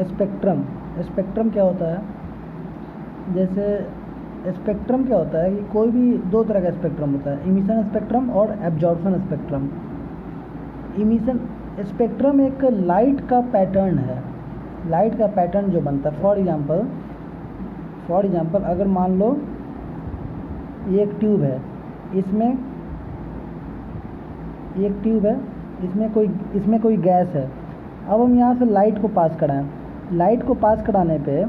Spectrum, spectrum क्या होता है? जैसे स्पेक्ट्रम क्या होता है कि कोई भी दो तरह का स्पेक्ट्रम होता है, इमिशन स्पेक्ट्रम और एब्जॉर्प्शन स्पेक्ट्रम। इमिशन स्पेक्ट्रम एक लाइट का पैटर्न है, लाइट का पैटर्न जो बनता है। फॉर एग्जांपल अगर मान लो ये एक ट्यूब है, इसमें एक ट्यूब है, इसमें कोई गैस है। अब हम यहाँ से लाइट को पास कराएं, लाइट को पास कराने पे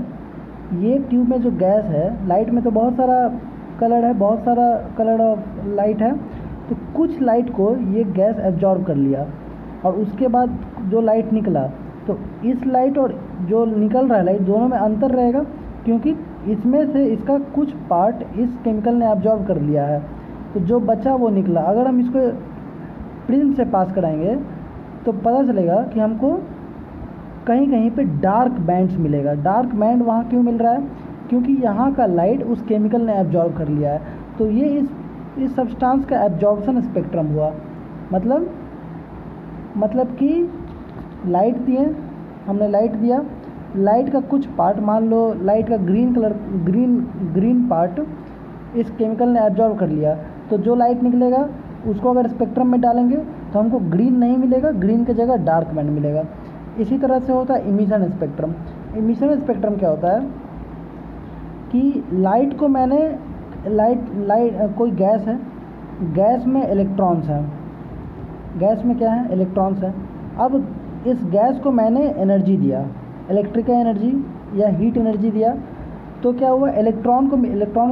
ये ट्यूब में जो गैस है, लाइट में तो बहुत सारा कलर है, बहुत सारा कलर ऑफ लाइट है, तो कुछ लाइट को ये गैस एब्जॉर्ब कर लिया और उसके बाद जो लाइट निकला, तो इस लाइट और जो निकल रहा है लाइट दोनों में अंतर रहेगा, क्योंकि इसमें से इसका कुछ पार्ट इस केमिकल ने एब्जॉर्ब कर लिया है, तो जो बचा वो निकला। अगर हम इसको प्रिज्म से पास कराएंगे तो पता चलेगा कि हमको कहीं कहीं पे डार्क बैंड्स मिलेगा। डार्क बैंड वहाँ क्यों मिल रहा है? क्योंकि यहाँ का लाइट उस केमिकल ने एब्जॉर्ब कर लिया है। तो ये इस सब्सटेंस का एब्जॉर्प्शन स्पेक्ट्रम हुआ। मतलब कि लाइट दिए, हमने लाइट दिया, लाइट का कुछ पार्ट, मान लो लाइट का ग्रीन पार्ट इस केमिकल ने एब्जॉर्ब कर लिया, तो जो लाइट निकलेगा उसको अगर स्पेक्ट्रम में डालेंगे तो हमको ग्रीन नहीं मिलेगा, ग्रीन की जगह डार्क बैंड मिलेगा। इसी तरह से होता है इमिशन स्पेक्ट्रम। इमिशन स्पेक्ट्रम क्या होता है कि लाइट को मैंने कोई गैस है, गैस में इलेक्ट्रॉन्स हैं, गैस में क्या है? इलेक्ट्रॉन्स हैं। अब इस गैस को मैंने एनर्जी दिया, इलेक्ट्रिकल एनर्जी या हीट एनर्जी दिया, तो क्या हुआ? इलेक्ट्रॉन को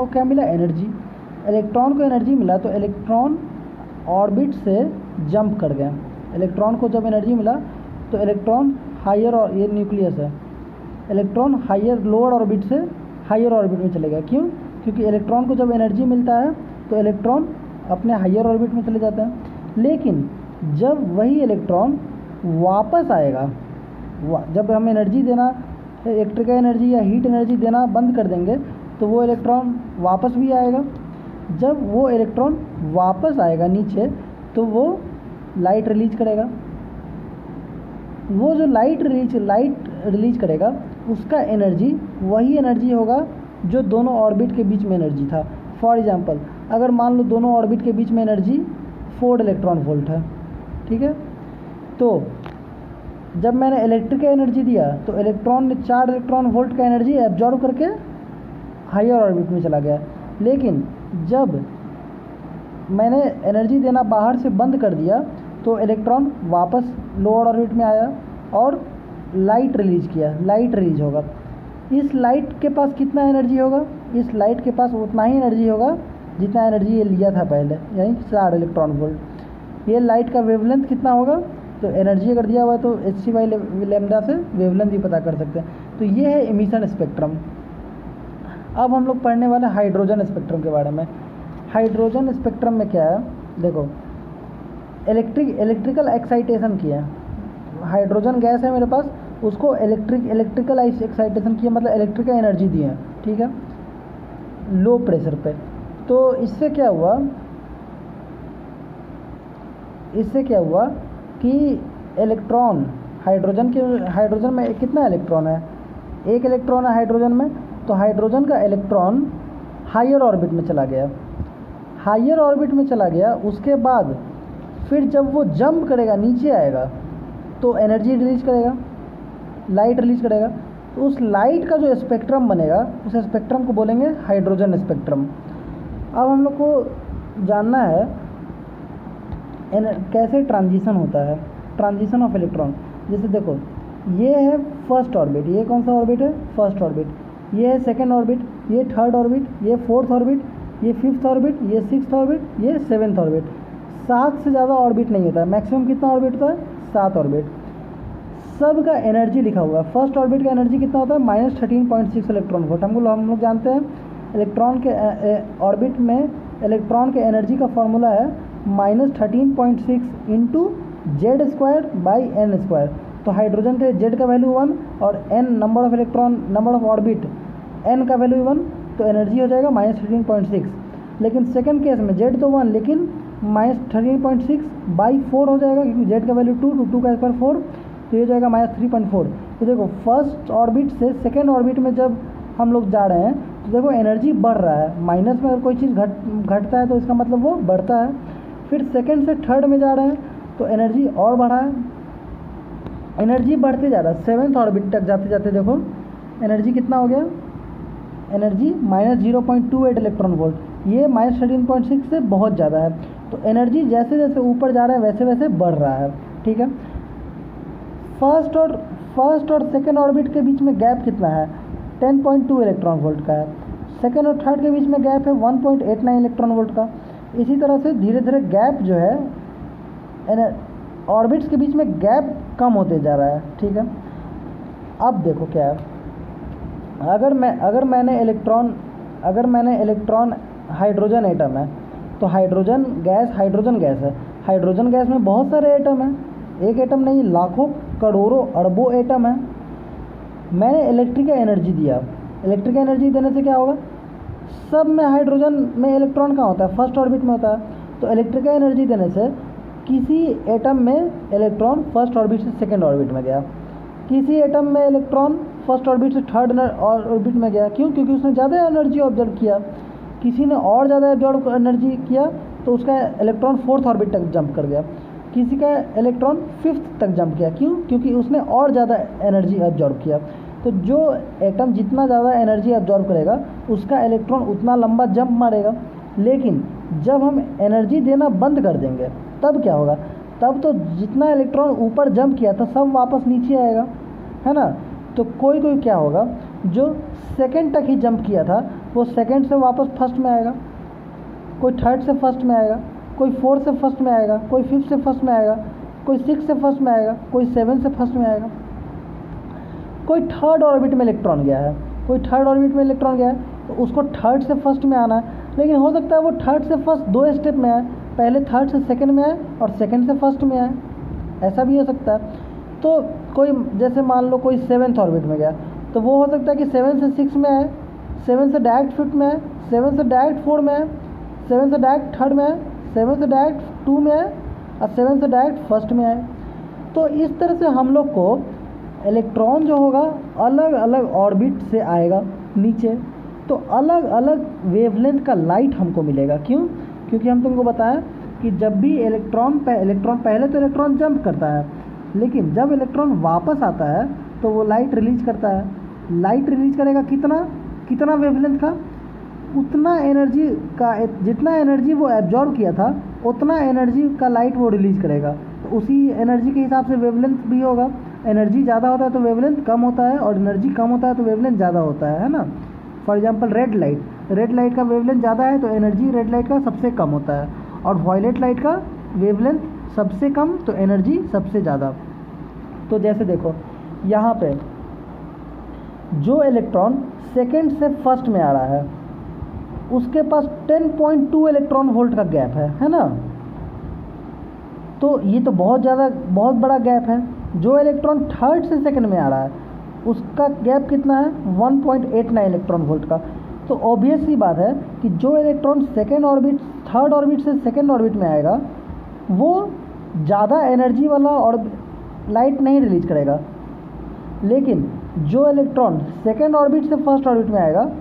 क्या मिला? एनर्जी। इलेक्ट्रॉन को एनर्जी मिला तो इलेक्ट्रॉन ऑर्बिट से जंप कर गया। इलेक्ट्रॉन को जब एनर्जी मिला तो इलेक्ट्रॉन हायर, और ये न्यूक्लियस है, इलेक्ट्रॉन लोअर ऑर्बिट से हायर ऑर्बिट में चले गया। क्यों? क्योंकि इलेक्ट्रॉन को जब एनर्जी मिलता है तो इलेक्ट्रॉन अपने हायर ऑर्बिट में चले जाते हैं। लेकिन जब वही इलेक्ट्रॉन वापस आएगा, जब हम एनर्जी देना, इलेक्ट्रिकल एनर्जी या हीट एनर्जी देना बंद कर देंगे तो वो इलेक्ट्रॉन वापस भी आएगा। जब वो इलेक्ट्रॉन वापस आएगा नीचे तो वो लाइट रिलीज करेगा। वो जो लाइट रिलीज करेगा उसका एनर्जी वही एनर्जी होगा जो दोनों ऑर्बिट के बीच में एनर्जी था। फॉर एग्जांपल अगर मान लो दोनों ऑर्बिट के बीच में एनर्जी 4 इलेक्ट्रॉन वोल्ट है, ठीक है, तो जब मैंने इलेक्ट्रिकल एनर्जी दिया तो इलेक्ट्रॉन ने 4 इलेक्ट्रॉन वोल्ट का एनर्जी एब्जॉर्ब करके हायर ऑर्बिट में चला गया। लेकिन जब मैंने एनर्जी देना बाहर से बंद कर दिया तो इलेक्ट्रॉन वापस लोअर ऑर्बिट में आया और लाइट रिलीज किया, लाइट रिलीज होगा। इस लाइट के पास कितना एनर्जी होगा? इस लाइट के पास उतना ही एनर्जी होगा जितना एनर्जी ये लिया था पहले, यानी 4 इलेक्ट्रॉन वोल्ट। ये लाइट का वेवलेंथ कितना होगा? तो एनर्जी अगर दिया हुआ है तो hc/λ से वेवलेंथ भी पता कर सकते हैं। तो ये है इमिशन स्पेक्ट्रम। अब हम लोग पढ़ने वाले हाइड्रोजन स्पेक्ट्रम के बारे में। हाइड्रोजन स्पेक्ट्रम में क्या है? देखो, इलेक्ट्रिकल एक्साइटेशन किया, हाइड्रोजन गैस है मेरे पास, उसको इलेक्ट्रिकल एक्साइटेशन किया, मतलब इलेक्ट्रिकल एनर्जी दी है, ठीक है, लो प्रेशर पे। तो इससे क्या हुआ कि इलेक्ट्रॉन हाइड्रोजन में कितना इलेक्ट्रॉन है? एक इलेक्ट्रॉन है हाइड्रोजन में, तो हाइड्रोजन का इलेक्ट्रॉन हायर ऑर्बिट में चला गया। हायर ऑर्बिट में चला गया, उसके बाद फिर जब वो जंप करेगा, नीचे आएगा, तो एनर्जी रिलीज करेगा, लाइट रिलीज करेगा। तो उस लाइट का जो स्पेक्ट्रम बनेगा, उस स्पेक्ट्रम को बोलेंगे हाइड्रोजन स्पेक्ट्रम। अब हम लोग को जानना है कैसे ट्रांजिशन होता है, ट्रांजिशन ऑफ इलेक्ट्रॉन। जैसे देखो, ये है फर्स्ट ऑर्बिट, ये कौन सा ऑर्बिट है? First orbit. ये है सेकेंड ऑर्बिट, ये थर्ड ऑर्बिट, ये फोर्थ ऑर्बिट, ये फिफ्थ ऑर्बिट, ये सिक्स्थ ऑर्बिट, ये सेवेंथ ऑर्बिट। 7 से ज़्यादा ऑर्बिट नहीं होता है। मैक्सिमम कितना ऑर्बिट होता है? 7 ऑर्बिट। सब का एनर्जी लिखा हुआ है। फर्स्ट ऑर्बिट का एनर्जी कितना होता है? -13.6 इलेक्ट्रॉन वोल्ट। हम लोग जानते हैं इलेक्ट्रॉन के ऑर्बिट में इलेक्ट्रॉन के एनर्जी का फॉर्मूला है -13.6 इंटू Z²/n²। तो हाइड्रोजन के Z का वैल्यू 1 और n number of orbit n का वैल्यू 1, तो एनर्जी हो जाएगा -13.6। लेकिन सेकंड केस में Z तो 1, लेकिन -13.6/4 हो जाएगा, क्योंकि Z का वैल्यू 2 का स्क्वायर 4, तो ये जाएगा -3.4। तो देखो फर्स्ट ऑर्बिट से सेकेंड ऑर्बिट में जब हम लोग जा रहे हैं तो देखो एनर्जी बढ़ रहा है। माइनस में अगर कोई चीज़ घटता है तो इसका मतलब वो बढ़ता है। फिर सेकेंड से थर्ड में जा रहे हैं तो एनर्जी और बढ़ा है, एनर्जी बढ़ते जा रहा है। सेवेंथ ऑर्बिट तक जाते जाते देखो एनर्जी कितना हो गया, एनर्जी -0.28 इलेक्ट्रॉन वोल्ट। ये -13.6 से बहुत ज़्यादा है। तो एनर्जी जैसे जैसे ऊपर जा रहा है वैसे वैसे बढ़ रहा है, ठीक है। फर्स्ट और सेकेंड ऑर्बिट के बीच में गैप कितना है, 10.2 इलेक्ट्रॉन वोल्ट का है। सेकेंड और थर्ड के बीच में गैप है 1.89 इलेक्ट्रॉन वोल्ट का। इसी तरह से धीरे धीरे गैप जो है ऑर्बिट्स के बीच में गैप कम होते जा रहा है, ठीक है। अब देखो क्या है, अगर मैंने इलेक्ट्रॉन हाइड्रोजन एटम है तो हाइड्रोजन गैस है। हाइड्रोजन गैस में बहुत सारे एटम हैं, एक एटम नहीं लाखों करोड़ों अरबों एटम है। मैंने इलेक्ट्रिकल एनर्जी दिया, इलेक्ट्रिकल एनर्जी देने से क्या होगा, सब में हाइड्रोजन में इलेक्ट्रॉन कहाँ होता है, फर्स्ट ऑर्बिट में होता है। तो इलेक्ट्रिकल एनर्जी देने से किसी एटम में इलेक्ट्रॉन फर्स्ट ऑर्बिट से सेकेंड ऑर्बिट में गया, किसी एटम में इलेक्ट्रॉन फर्स्ट ऑर्बिट से थर्ड ऑर्बिट में गया। क्यों? क्योंकि उसने ज़्यादा एनर्जी ऑब्जर्व किया। किसी ने और ज़्यादा ऑब्जर्व एनर्जी किया तो उसका इलेक्ट्रॉन फोर्थ ऑर्बिट तक जंप कर गया, किसी का इलेक्ट्रॉन फिफ्थ तक जंप किया। क्यों? क्योंकि उसने और ज़्यादा एनर्जी ऑब्जर्व किया। तो जो एटम जितना ज़्यादा एनर्जी ऑब्जर्व करेगा उसका इलेक्ट्रॉन उतना लंबा जंप मारेगा। लेकिन जब हम एनर्जी देना बंद कर देंगे तब क्या होगा, तब तो जितना इलेक्ट्रॉन ऊपर जंप किया था सब वापस नीचे आएगा, है ना। तो कोई क्या होगा जो सेकंड तक ही जंप किया था वो सेकंड से वापस फर्स्ट में आएगा, कोई थर्ड से फर्स्ट में आएगा, कोई फोर्थ से फर्स्ट में आएगा, कोई फिफ्थ से फर्स्ट में आएगा, कोई सिक्स से फर्स्ट में आएगा, कोई सेवन से फर्स्ट में आएगा। कोई थर्ड ऑर्बिट में इलेक्ट्रॉन गया है, तो उसको थर्ड से फर्स्ट में आना है। लेकिन हो सकता है वो थर्ड से फर्स्ट 2 स्टेप में आए, पहले थर्ड से सेकंड में आए और सेकंड से फर्स्ट में आए, ऐसा भी हो सकता है। तो कोई जैसे मान लो कोई सेवन्थ ऑर्बिट में गया तो वो हो सकता है कि 7 से 6 में आए, 7 से डायरेक्ट फिफ्थ में आए, 7 से डायरेक्ट 4 में आए, 7 से डायरेक्ट थर्ड में आए, 7 से डायरेक्ट 2 में आए और 7 से डायरेक्ट फर्स्ट में आए। तो इस तरह से हम लोग को इलेक्ट्रॉन जो होगा अलग अलग ऑर्बिट से आएगा नीचे, तो अलग अलग वेवलेंथ का लाइट हमको मिलेगा। क्यों? क्योंकि हम तुमको बताएं कि जब भी इलेक्ट्रॉन पहले तो इलेक्ट्रॉन जंप करता है, लेकिन जब इलेक्ट्रॉन वापस आता है तो वो लाइट रिलीज करता है। लाइट रिलीज करेगा कितना वेवलेंथ का, उतना एनर्जी का, जितना एनर्जी वो एब्जॉर्व किया था उतना एनर्जी का लाइट वो रिलीज करेगा। तो उसी एनर्जी के हिसाब से वेवलेंथ भी होगा। एनर्जी ज़्यादा होता है तो वेवलेंथ कम होता है, और एनर्जी कम होता है तो वेवलेंथ ज़्यादा होता है ना। फॉर एग्जांपल रेड लाइट का वेवलेंथ ज़्यादा है तो एनर्जी रेड लाइट का सबसे कम होता है, और वायलेट लाइट का वेवलेंथ सबसे कम तो एनर्जी सबसे ज़्यादा। तो जैसे देखो यहाँ पे जो इलेक्ट्रॉन सेकेंड से फर्स्ट में आ रहा है उसके पास 10.2 इलेक्ट्रॉन वोल्ट का गैप है ना। तो ये तो बहुत बड़ा गैप है। जो इलेक्ट्रॉन थर्ड से सेकंड में आ रहा है उसका गैप कितना है, 1.89 इलेक्ट्रॉन वोल्ट का। तो ऑब्वियस सी बात है कि जो इलेक्ट्रॉन थर्ड ऑर्बिट से सेकंड ऑर्बिट में आएगा वो ज़्यादा एनर्जी वाला और लाइट नहीं रिलीज करेगा। लेकिन जो इलेक्ट्रॉन सेकंड ऑर्बिट से फर्स्ट ऑर्बिट में आएगा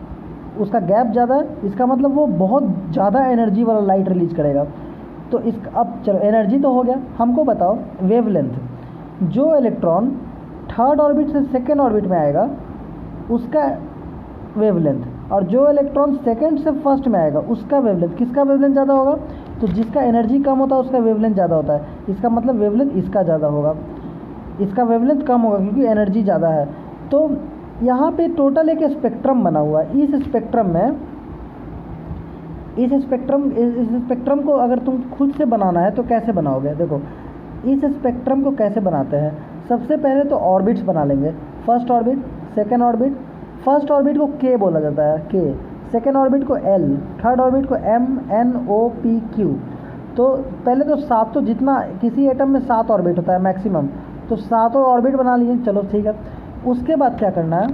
उसका गैप ज़्यादा है, इसका मतलब वो बहुत ज़्यादा एनर्जी वाला लाइट रिलीज करेगा। तो अब चलो एनर्जी तो हो गया, हमको बताओ वेवलेंथ। जो इलेक्ट्रॉन थर्ड ऑर्बिट से सेकेंड ऑर्बिट में आएगा उसका वेवलेंथ, और जो इलेक्ट्रॉन सेकेंड से फर्स्ट में आएगा उसका वेवलेंथ, किसका वेवलेंथ ज़्यादा होगा, तो जिसका एनर्जी कम होता है उसका वेवलेंथ ज़्यादा होता है। इसका मतलब वेवलेंथ इसका ज़्यादा होगा, इसका वेवलेंथ कम होगा क्योंकि एनर्जी ज़्यादा है। तो यहाँ पे टोटल एक स्पेक्ट्रम बना हुआ है। इस स्पेक्ट्रम को अगर तुम खुद से बनाना है तो कैसे बनाओगे, देखो इस स्पेक्ट्रम को कैसे बनाते हैं। सबसे पहले तो ऑर्बिट्स बना लेंगे, first orbit, second orbit. First orbit को के बोला जाता है, के। सेकेंड ऑर्बिट को एल, थर्ड ऑर्बिट को एम, एन, ओ, पी, क्यू। तो पहले तो 7, तो जितना किसी एटम में 7 ऑर्बिट होता है मैक्सिमम, तो 7 ऑर्बिट बना लिए, चलो ठीक है। उसके बाद क्या करना है,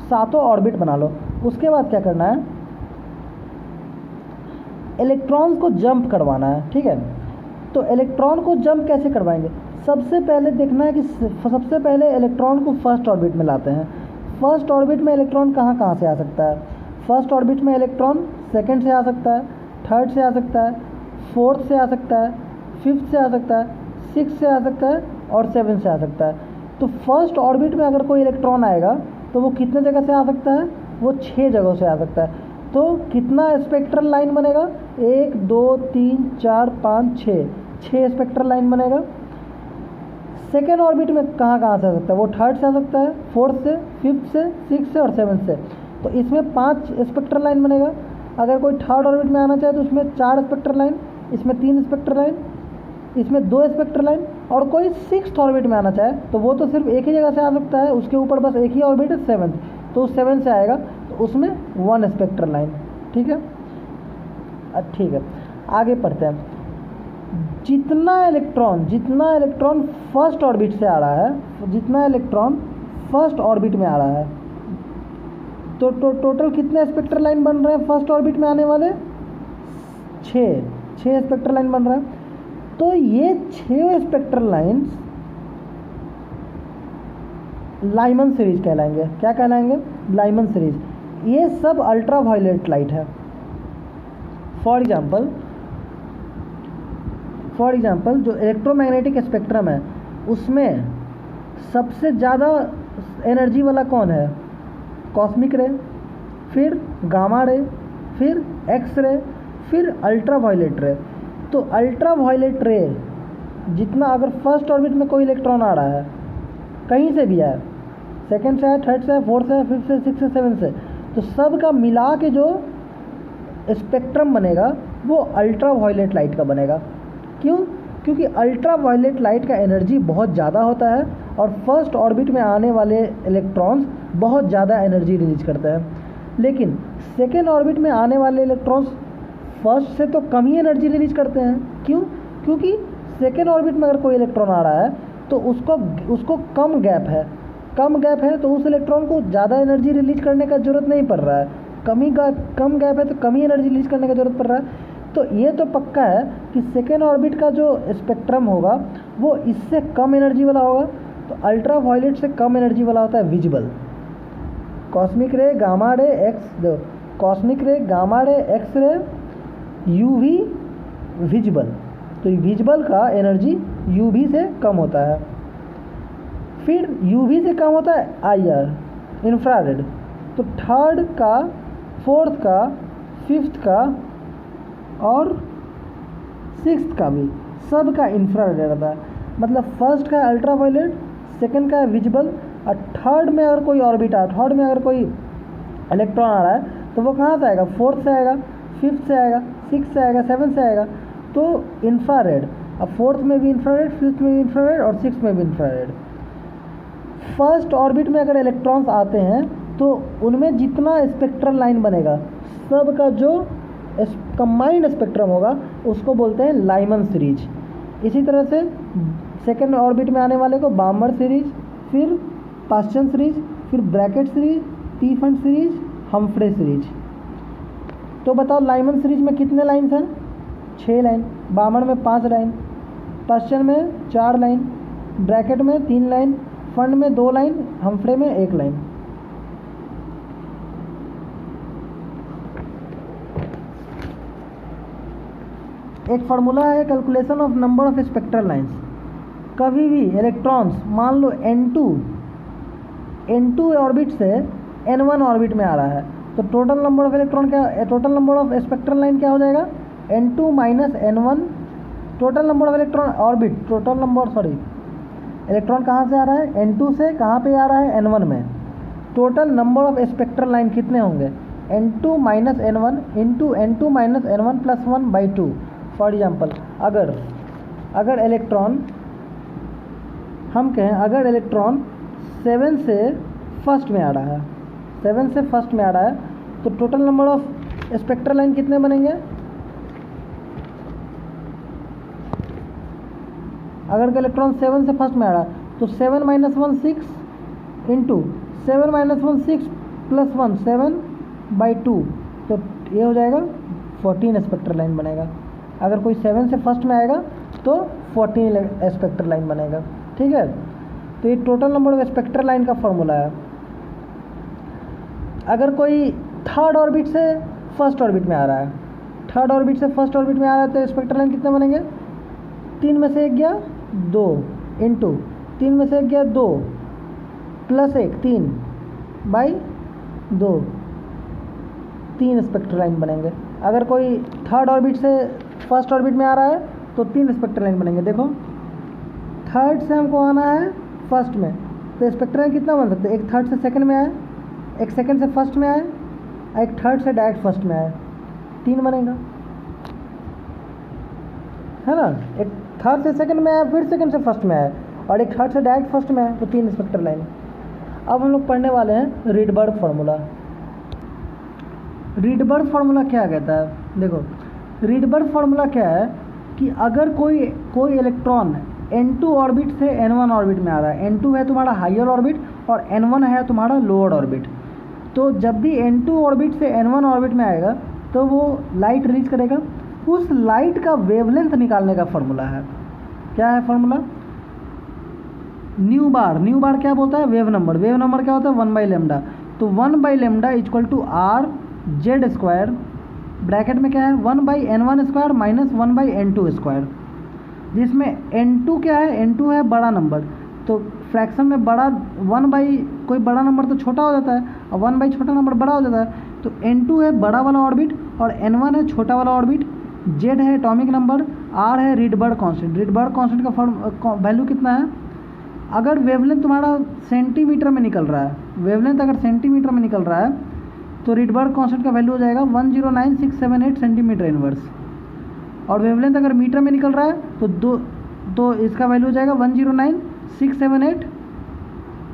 7 ऑर्बिट बना लो। उसके बाद क्या करना है, इलेक्ट्रॉन्स को जंप करवाना है, ठीक है। तो इलेक्ट्रॉन को जंप कैसे करवाएंगे? सबसे पहले देखना है कि सबसे पहले इलेक्ट्रॉन को फर्स्ट ऑर्बिट में लाते हैं। फर्स्ट ऑर्बिट में इलेक्ट्रॉन कहाँ कहाँ से आ सकता है? फर्स्ट ऑर्बिट में इलेक्ट्रॉन सेकंड से आ सकता है, थर्ड से आ सकता है, फोर्थ से आ सकता है, फिफ्थ से आ सकता है, सिक्स से आ सकता है और सेवन से आ सकता है। तो फर्स्ट ऑर्बिट में अगर कोई इलेक्ट्रॉन आएगा तो वो कितने जगह से आ सकता है? वो 6 जगहों से आ सकता है। तो कितना स्पेक्ट्रल लाइन बनेगा? 1 2 3 4 5 6 स्पेक्ट्रल लाइन बनेगा। सेकेंड ऑर्बिट में कहाँ कहाँ से आ सकता है? वो थर्ड से आ सकता है, फोर्थ से, फिफ्थ से, सिक्स से और सेवन्थ से। तो इसमें 5 स्पेक्ट्रल लाइन बनेगा। अगर कोई थर्ड ऑर्बिट में आना चाहे तो उसमें 4 स्पेक्ट्रल लाइन, इसमें 3 स्पेक्ट्रल लाइन, इसमें 2 स्पेक्ट्रल लाइन। और कोई सिक्स्थ ऑर्बिट में आना चाहे तो वो तो सिर्फ एक ही जगह से आ सकता है, उसके ऊपर बस एक ही ऑर्बिट है, सेवन्थ। तो उस 7 से आएगा तो उसमें 1 स्पेक्ट्रल लाइन। ठीक है, ठीक है, आगे पढ़ते हैं। जितना इलेक्ट्रॉन फर्स्ट ऑर्बिट से आ रहा है, जितना इलेक्ट्रॉन फर्स्ट ऑर्बिट में आ रहा है, तो टोटल कितने स्पेक्ट्रल लाइन बन रहे हैं फर्स्ट ऑर्बिट में आने वाले? 6 स्पेक्ट्रल लाइन बन रहे हैं। तो ये 6 स्पेक्ट्रल लाइन्स लाइमन सीरीज कहलाएंगे। क्या कहलाएंगे? Lyman series. ये सब अल्ट्रा वायलेट लाइट है। फॉर एग्जाम्पल जो इलेक्ट्रोमैग्नेटिक स्पेक्ट्रम है उसमें सबसे ज़्यादा एनर्जी वाला कौन है? कॉस्मिक रे, फिर गामा रे, फिर एक्स रे, फिर अल्ट्रा वायलेट रे। तो अल्ट्रा वायलेट रे जितना, अगर फर्स्ट ऑर्बिट में कोई इलेक्ट्रॉन आ रहा है, कहीं से भी आए, सेकंड से आए, थर्ड से आए, फोर्थ से आए, फिफ्थ से, सिक्स से, सेवन से, तो सब का मिला के जो स्पेक्ट्रम बनेगा वो अल्ट्रा वायलेट लाइट का बनेगा। क्यों? क्योंकि अल्ट्रा वायलेट लाइट का एनर्जी बहुत ज़्यादा होता है और फर्स्ट ऑर्बिट में आने वाले इलेक्ट्रॉन्स बहुत ज़्यादा एनर्जी रिलीज करते हैं। लेकिन सेकेंड ऑर्बिट में आने वाले इलेक्ट्रॉन्स फर्स्ट से तो कम ही एनर्जी रिलीज करते हैं। क्यों? क्योंकि सेकेंड ऑर्बिट में अगर कोई इलेक्ट्रॉन आ रहा है तो उसको कम गैप है, तो उस इलेक्ट्रॉन को ज़्यादा एनर्जी रिलीज करने का ज़रूरत नहीं पड़ रहा है। कम गैप है तो कम ही एनर्जी रिलीज करने का ज़रूरत पड़ रहा है। तो ये तो पक्का है कि सेकेंड ऑर्बिट का जो स्पेक्ट्रम होगा वो इससे कम एनर्जी वाला होगा। तो अल्ट्रा वायलेट से कम एनर्जी वाला होता है विजिबल। कॉस्मिक रे, gamma ray, X ray, UV, visible. तो विजिबल का एनर्जी यूवी से कम होता है। फिर यूवी से कम होता है आईआर, इंफ्रारेड। तो थर्ड का, फोर्थ का, फिफ्थ का और सिक्स्थ का भी सब का इंफ्रारेड रहता है। मतलब फर्स्ट का अल्ट्रा वायलेट, सेकेंड का विजिबल, और थर्ड में अगर कोई ऑर्बिट थर्ड में अगर कोई इलेक्ट्रॉन आ रहा है तो वो कहाँ से आएगा? फोर्थ से आएगा, फिफ्थ से आएगा, सिक्स से आएगा, सेवन से आएगा। तो इंफ्रारेड। अब फोर्थ में भी इंफ्रारेड, फिफ्थ में भी इंफ्रारेड और सिक्स में भी इंफ्रारेड। फर्स्ट ऑर्बिट में अगर इलेक्ट्रॉन्स आते हैं तो उनमें जितना स्पेक्ट्रल लाइन बनेगा सब का जो कंबाइंड स्पेक्ट्रम होगा उसको बोलते हैं लाइमन सीरीज। इसी तरह से सेकेंड ऑर्बिट में आने वाले को बामर सीरीज, फिर पास्चन सीरीज, फिर Brackett series, Pfund series, Humphrey series. तो बताओ लाइमन सीरीज में कितने लाइन्स हैं? 6 लाइन। बामर में 5 लाइन, पास्चन में 4 लाइन, ब्रैकेट में 3 लाइन, फंड में 2 लाइन, हम्फ्रे में 1 लाइन। एक फार्मूला है calculation of number of spectral lines. कभी भी इलेक्ट्रॉन्स मान लो N2 ऑर्बिट से N1 ऑर्बिट में आ रहा है तो total number of spectral line क्या हो जाएगा? N2 minus N1। Total number of electron कहाँ से आ रहा है? N2 से। कहाँ पे आ रहा है? N1 में। Total number of spectral line कितने होंगे? N2 minus N1 into N2 minus N1 plus 1/2। For example अगर इलेक्ट्रॉन हम कहें, अगर इलेक्ट्रॉन 7 से फर्स्ट में आ रहा है तो total number of spectral line कितने बनेंगे? अगर इलेक्ट्रॉन 7 से फर्स्ट में आ रहा है तो 7 माइनस 1 6 इंटू 7 माइनस 1 6 प्लस 1 7/2। तो ये हो जाएगा 14 स्पेक्ट्रल लाइन बनेगा। अगर कोई 7 से फर्स्ट में आएगा तो 14 स्पेक्ट्रल लाइन बनेगा। ठीक है, तो ये total number of spectral line का फॉर्मूला है। अगर कोई थर्ड ऑर्बिट से फर्स्ट ऑर्बिट में आ रहा है, थर्ड ऑर्बिट से फर्स्ट ऑर्बिट में आ रहा है, तो स्पेक्ट्रल लाइन कितने बनेंगे? 3 में से 1 गया 2 इंटू 3 में से 1 गया 2 प्लस 1 3 बाई 2, 3 स्पेक्ट्रल लाइन बनेंगे। अगर कोई थर्ड ऑर्बिट से फर्स्ट ऑर्बिट में आ रहा है तो 3 स्पेक्ट्रल लाइन बनेंगे। देखो थर्ड से हमको आना है फर्स्ट में, तो स्पेक्ट्रल लाइन कितना बन सकता है? एक थर्ड से सेकंड में आए, एक सेकंड से फर्स्ट में आए, एक थर्ड से डायरेक्ट फर्स्ट में आए, 3 बनेगा, है ना। एक थर्ड से सेकंड में आया, फिर सेकंड से फर्स्ट में आया, और एक थर्ड से डायरेक्ट फर्स्ट में आया, तो 3 स्पेक्ट्रल लाइन। अब हम लोग पढ़ने वाले हैं रीडबर्ग फार्मूला। रीडबर्ग फार्मूला क्या कहता है? देखो रीडबर्ग फार्मूला क्या है कि अगर कोई इलेक्ट्रॉन N2 ऑर्बिट से N1 ऑर्बिट में आ रहा है, N2 है तुम्हारा हायर ऑर्बिट और N1 है तुम्हारा लोअर ऑर्बिट, तो जब भी N2 ऑर्बिट से N1 ऑर्बिट में आएगा तो वो लाइट रिलीज करेगा। उस लाइट का वेवलेंथ निकालने का फॉर्मूला है। क्या है फॉर्मूला? न्यू बार क्या बोलता है? वेव नंबर क्या होता है? 1/λ। तो 1/λ equal to R Z square, bracket में क्या है? 1/n1 square minus 1/n2 square, जिसमें n2 क्या है? n2 है बड़ा नंबर, तो फ्रैक्शन में बड़ा कोई बड़ा नंबर तो छोटा हो जाता है और 1 छोटा नंबर बड़ा हो जाता है, तो n2 है बड़ा वाला ऑर्बिट और n1 है छोटा वाला ऑर्बिट, z है एटॉमिक नंबर, r है रीडबर्ग कांस्टेंट। रीडबर्ग कांस्टेंट का वैल्यू कितना है? अगर वेवलेंथ तुम्हारा सेंटीमीटर में निकल रहा है, वेवलेंथ अगर सेंटीमीटर में निकल रहा है तो रीडबर्ग कांस्टेंट का वैल्यू हो जाएगा 109678 सेंटीमीटर इनवर्स, और वेवलेंथ अगर मीटर में निकल रहा है तो इसका वैल्यू हो जाएगा 109678,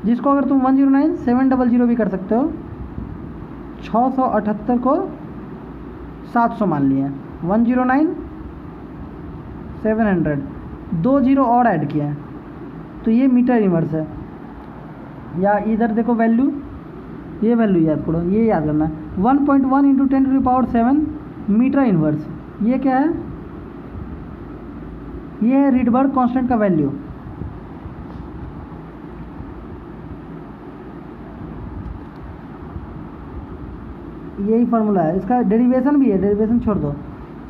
जिसको अगर तुम 109700 भी कर सकते हो, 678 को 700 मान लिए, 109700 2 जीरो और ऐड किया है, तो ये मीटर इनवर्स है। या इधर देखो वैल्यू, ये वैल्यू याद करो, ये याद करना है, 1.1 इंटू 10⁻⁷ मीटर इनवर्स। ये क्या है? ये है रीडबर्ग कांस्टेंट का वैल्यू। यही फार्मूला है, इसका डेरिवेशन भी है, डेरिवेशन छोड़ दो।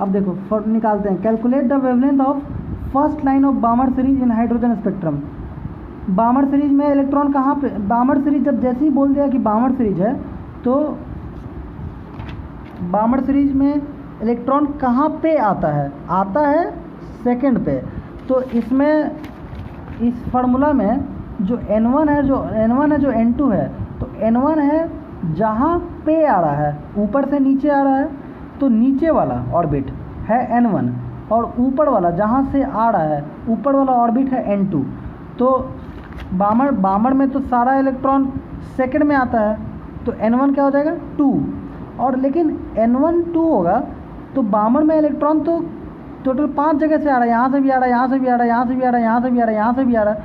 अब देखो निकालते हैं। Calculate the wavelength of first line of बामर series in hydrogen spectrum. बामर series में इलेक्ट्रॉन कहाँ पे? बामर सीरीज जब जैसे ही बोल दिया कि बामर सीरीज है, तो बामर सीरीज में इलेक्ट्रॉन कहाँ पे आता है? आता है सेकंड पे। तो इसमें इस फार्मूला में जो N1 है जो N2 है, तो N1 है जहाँ पे आ रहा है, ऊपर से नीचे आ रहा है, तो नीचे वाला ऑर्बिट है N1, और ऊपर वाला जहाँ से आ रहा है ऊपर वाला ऑर्बिट है N2। तो बामर में तो सारा इलेक्ट्रॉन सेकंड में आता है, तो N1 क्या हो जाएगा? 2। और लेकिन N1 2 होगा तो बामर में इलेक्ट्रॉन तो टोटल 5 जगह से आ रहा है, यहाँ से भी आ रहा है, यहाँ से भी आ रहा है, यहाँ से भी आ रहा है, यहाँ से भी आ रहा है, यहाँ से भी आ रहा है।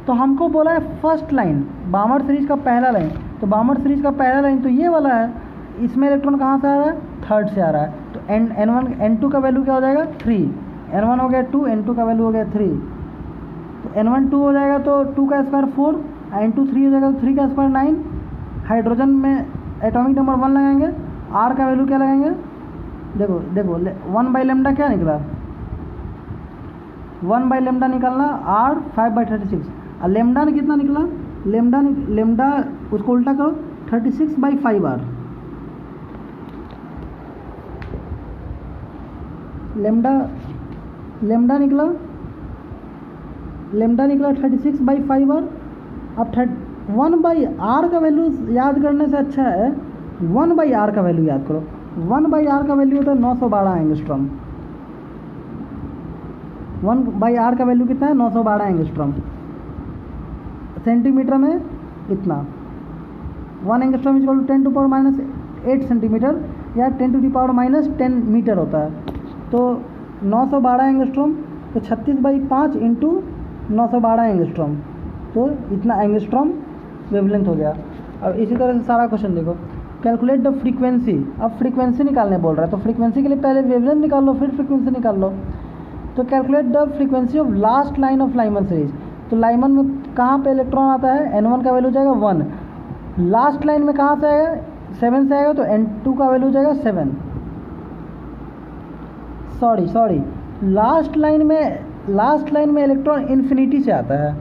तो हमको बोला है फर्स्ट लाइन, बामर सीरीज का पहला लाइन, तो बामर सीरीज का पहला लाइन तो ये वाला है, इसमें इलेक्ट्रॉन कहाँ से आ रहा है? थर्ड से आ रहा है। तो N2 का वैल्यू क्या हो जाएगा? 3। N1 हो गया 2, N2 का वैल्यू हो गया 3, तो N1 2 हो जाएगा, तो 2 का स्क्वायर 4, N2 3 हो जाएगा, तो 3 का स्क्वायर 9। हाइड्रोजन में एटॉमिक नंबर 1 लगाएंगे, R का वैल्यू क्या लगाएंगे? देखो 1/λ क्या निकला? 1/λ निकालना, R 5/36, और लेमडा ने कितना निकला? लेमडा उसको उल्टा करो, 36/5R। लेमडा निकला 36/5R। अब 1/R का वैल्यू याद करने से अच्छा है 1/R का वैल्यू याद करो। 1/R का वैल्यू होता है 912 एंगस्ट्रॉम। 1/R का वैल्यू कितना है? 912 एंगस्ट्रॉम। सेंटीमीटर में इतना, 1 एंगस्ट्रॉम इक्वल टू 10⁻⁸ सेंटीमीटर या 10⁻⁻10 मीटर होता है। तो 912 एंगस्ट्रॉम, तो 36/5 इंटू 912 एंगस्ट्रॉम, तो इतना एंगस्ट्रॉम वेवलेंथ हो गया। अब इसी तरह से सारा क्वेश्चन देखो। कैलकुलेट द फ्रीक्वेंसी, अब फ्रीक्वेंसी निकालने बोल रहा है, तो फ्रीक्वेंसी के लिए पहले वेवलेंथ निकाल लो, फिर फ्रीक्वेंसी निकाल लो। तो calculate the frequency of last line of Lyman series. तो लाइमन में कहाँ पे इलेक्ट्रॉन आता है, N1 का वैल्यू हो जाएगा 1, लास्ट लाइन में कहाँ से आएगा 7 से आएगा, तो N2 का वैल्यू हो जाएगा 7। सॉरी लास्ट लाइन में इलेक्ट्रॉन इन्फिनिटी से आता है।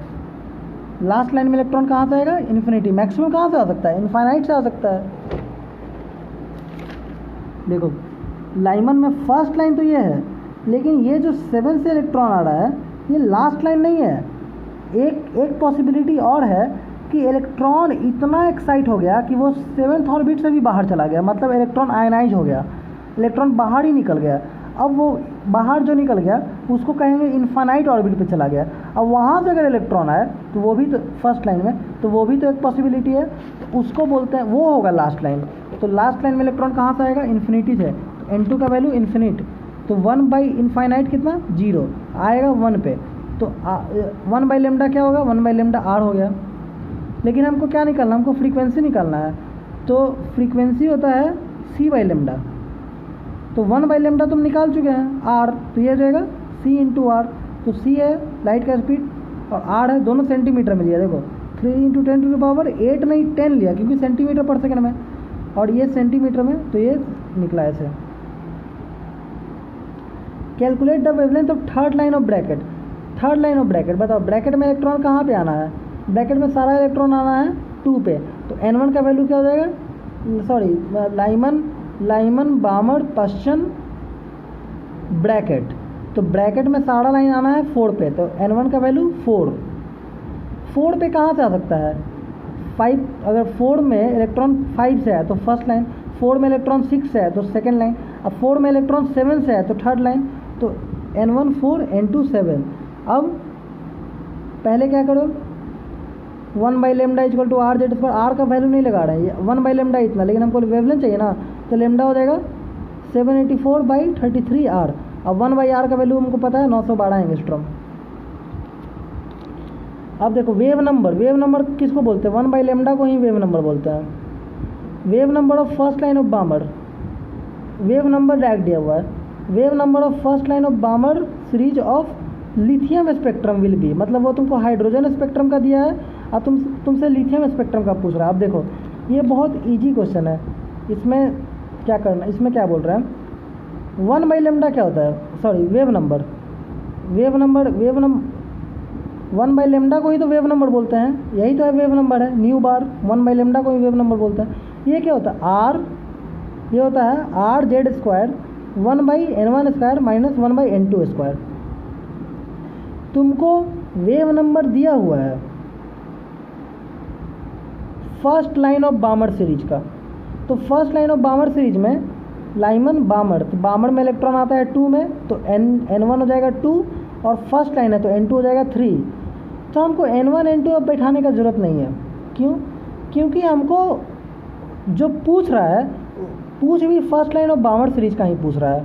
लास्ट लाइन में इलेक्ट्रॉन कहाँ से आएगा, इन्फिनिटी। मैक्सिमम कहाँ से आ सकता है, इनफाइनाइट से आ सकता है। देखो लाइमन में फर्स्ट लाइन तो ये है, लेकिन ये जो 7 से इलेक्ट्रॉन आ रहा है ये लास्ट लाइन नहीं है। एक पॉसिबिलिटी और है कि इलेक्ट्रॉन इतना एक्साइट हो गया कि वो 7th ऑर्बिट से भी बाहर चला गया, मतलब इलेक्ट्रॉन आयनाइज हो गया, इलेक्ट्रॉन बाहर ही निकल गया। अब वो बाहर जो निकल गया उसको कहेंगे इनफाइनाइट ऑर्बिट पे चला गया। अब वहाँ से अगर इलेक्ट्रॉन आए तो वो भी तो फर्स्ट लाइन में, तो वो भी तो एक पॉसिबिलिटी है, तो उसको बोलते हैं, वो होगा लास्ट लाइन। तो लास्ट लाइन में इलेक्ट्रॉन कहाँ से आएगा, इन्फिनिटी से। तो N2 का वैल्यू इन्फिनिट, तो 1/इनफाइनाइट कितना 0 आएगा 1 पे, तो 1/λ क्या होगा, 1/λ R हो गया। लेकिन हमको क्या निकालना, हमको फ्रीक्वेंसी निकालना है। तो फ्रीक्वेंसी होता है C/λ, तो 1/λ तुम निकाल चुके हैं R, तो ये जाएगा C × R। तो C है लाइट का स्पीड और R है, दोनों सेंटीमीटर में लिया। देखो 3 × 10⁸ नहीं 10 लिया, क्योंकि सेंटीमीटर पर सेकंड में, और ये सेंटीमीटर में, तो ये निकला ऐसे। Calculate the wavelength of third line of bracket. Third line of bracket बताओ, ब्रैकेट में इलेक्ट्रॉन कहाँ पे आना है, ब्रैकेट में सारा इलेक्ट्रॉन आना है 2 पे। तो N1 का वैल्यू क्या हो जाएगा, सॉरी लाइमन बामर पश्चन ब्रैकेट, तो ब्रैकेट में सारा लाइन आना है 4 पे, तो N1 का वैल्यू 4 पे कहाँ से आ सकता है 5। अगर 4 में इलेक्ट्रॉन 5 से है तो फर्स्ट लाइन, 4 में इलेक्ट्रॉन 6 से है तो सेकंड लाइन, अब 4 में इलेक्ट्रॉन 7 से है तो थर्ड लाइन। तो N1 4 N2 7। अब पहले क्या करो, 1/λ = RZ²। R का वैल्यू नहीं लगा रहे हैं, 1/λ इतना, लेकिन हमको वेवलेंथ चाहिए ना, तो लैम्डा हो जाएगा 784/33 R। अब 1/R का वैल्यू हमको पता है 912 एंगस्ट्रॉम। अब देखो वेव नंबर किसको बोलते हैं, 1/λ को ही वेव नंबर बोलते हैं। Wave number of first line of बामर, wave number direct दिया हुआ है। Wave number of first line of बामर series of lithium spectrum will be, मतलब वो तुमको हाइड्रोजन स्पेक्ट्रम का दिया है और तुमसे लिथियम स्पेक्ट्रम का पूछ रहा है। अब देखो ये बहुत इजी क्वेश्चन है, इसमें क्या करना, इसमें क्या बोल रहा है, 1/λ क्या होता है, सॉरी वेव नंबर 1/λ को ही तो वेव नंबर बोलते हैं, यही तो है वेव नंबर है, न्यू बार 1/λ को ही वेव नंबर बोलते हैं। ये क्या होता है R, ये होता है RZ² 1/N1² - 1/N2²। तुमको वेव नंबर दिया हुआ है फर्स्ट लाइन ऑफ बामर सीरीज का, तो फर्स्ट लाइन ऑफ बामर सीरीज में लाइमन बामर, तो बामर में इलेक्ट्रॉन आता है 2 में, तो N1 हो जाएगा 2, और फर्स्ट लाइन है तो N2 हो जाएगा 3। तो हमको N1 N2 अब बैठाने का ज़रूरत नहीं है, क्यों, क्योंकि हमको जो पूछ रहा है पूछ भी फर्स्ट लाइन ऑफ बामर सीरीज का ही पूछ रहा है।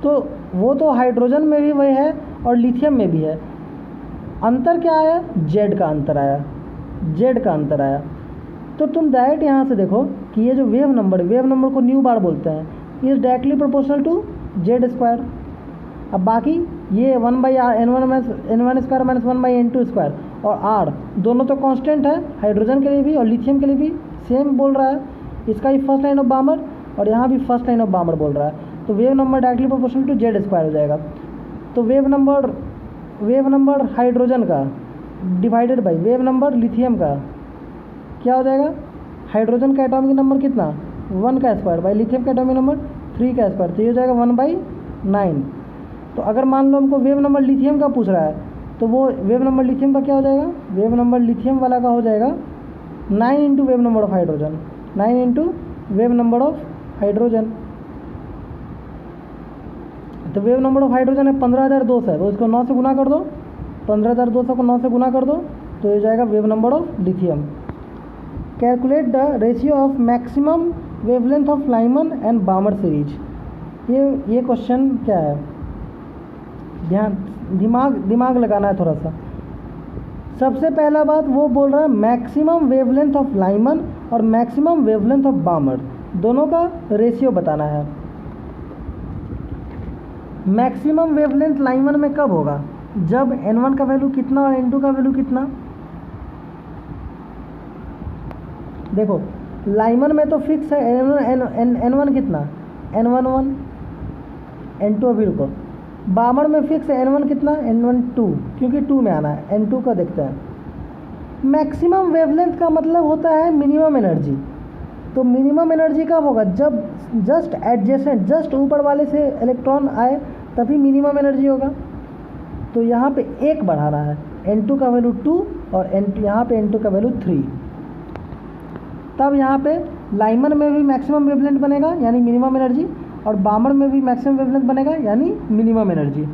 तो वो तो हाइड्रोजन में भी वही है और लिथियम में भी है। अंतर क्या आया, Z का अंतर आया। तो तुम डायरेक्ट यहाँ से देखो कि ये जो वेव नंबर को न्यू बार बोलते हैं, is directly proportional to Z²। अब बाकी ये 1/R N1² - 1/N2² और R दोनों तो कांस्टेंट है, हाइड्रोजन के लिए भी और लिथियम के लिए भी सेम बोल रहा है। इसका भी फर्स्ट लाइन ऑफ बामर और यहाँ भी फर्स्ट लाइन ऑफ बामर बोल रहा है, तो wave number directly proportional to Z² हो जाएगा। तो वेव नंबर हाइड्रोजन का divided by wave number lithium का क्या हो जाएगा, हाइड्रोजन का एटॉमिक नंबर कितना 1 का स्क्वायर बाई लिथियम का एटॉमिक नंबर 3 का स्क्वायर, तो ये हो जाएगा 1/9। तो अगर मान लो हमको वेव नंबर लिथियम का पूछ रहा है, तो वो वेव नंबर लिथियम का क्या हो जाएगा, वेव नंबर लिथियम वाला का हो जाएगा 9 × wave number of hydrogen, 9 × wave number of hydrogen. तो वेव नंबर ऑफ हाइड्रोजन है 15,200 है, तो इसको 9 से गुना कर दो, 15,200 को 9 से गुना कर दो, तो ये जाएगा wave number of lithium. Calculate the ratio of maximum wavelength of Lyman and बामर series. ये क्वेश्चन क्या है, ध्यान दिमाग लगाना है थोड़ा सा। सबसे पहला बात वो बोल रहा है मैक्सिमम वेवलेंथ ऑफ लाइमन और मैक्सिमम वेवलेंथ ऑफ बामर, दोनों का रेशियो बताना है। मैक्सिमम वेवलेंथ लाइमन में कब होगा? जब n1 का वैल्यू कितना और n2 का वैल्यू कितना। देखो लाइमन में तो फिक्स है n1 कितना, n11, n2 अभी रुको, बामर में फिक्स है n1 कितना, n12, क्योंकि 2 में आना है, n2 का देखते हैं। मैक्सिमम वेवलेंथ का मतलब होता है मिनिमम एनर्जी। तो मिनिमम एनर्जी कब होगा? जब जस्ट एडजेसेंट, जस्ट ऊपर वाले से इलेक्ट्रॉन आए तभी मिनिमम एनर्जी होगा। तो यहाँ पे 1 बढ़ाना है, n2 का वैल्यू 2 और यहाँ पे n2 का वैल्यू 3। तब यहाँ पे लाइमन में भी मैक्सिमम वेवलेंथ बनेगा यानी मिनिमम एनर्जी, और बामर में भी मैक्सिमम वेवलेंथ बनेगा यानी मिनिमम एनर्जी।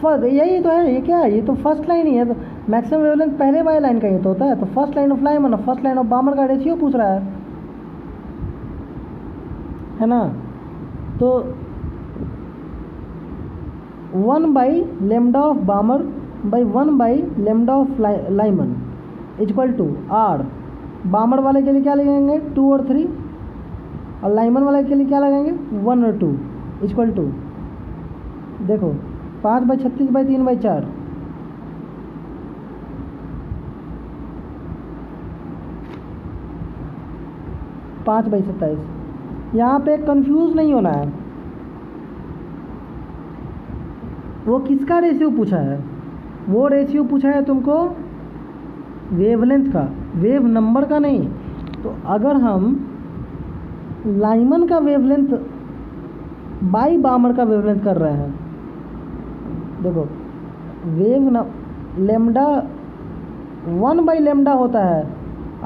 यही तो है, ये क्या है, ये तो फर्स्ट लाइन ही है। तो मैक्सिमम वेवलेंथ पहले वाले लाइन का ये तो होता है। तो फर्स्ट लाइन ऑफ लाइमन और फर्स्ट लाइन ऑफ बामर का रेशियो पूछ रहा है ना। तो 1/λ of Balmer by 1/λ of Lyman equal to R। Balmer वाले के लिए क्या लगाएंगे, 2 और 3, और लाइमन वाले के लिए क्या लगाएंगे, 1 और 2 इक्वल टू, देखो 5/36/3/4, 5/27। यहाँ पे कंफ्यूज नहीं होना है। वो किसका रेशियो पूछा है? वो रेशियो पूछा है तुमको वेवलेंथ का, वेव नंबर का नहीं। तो अगर हम लाइमन का वेवलेंथ बाई बामर का वेवलेंथ कर रहे हैं, देखो वेव लेमडा 1/λ होता है,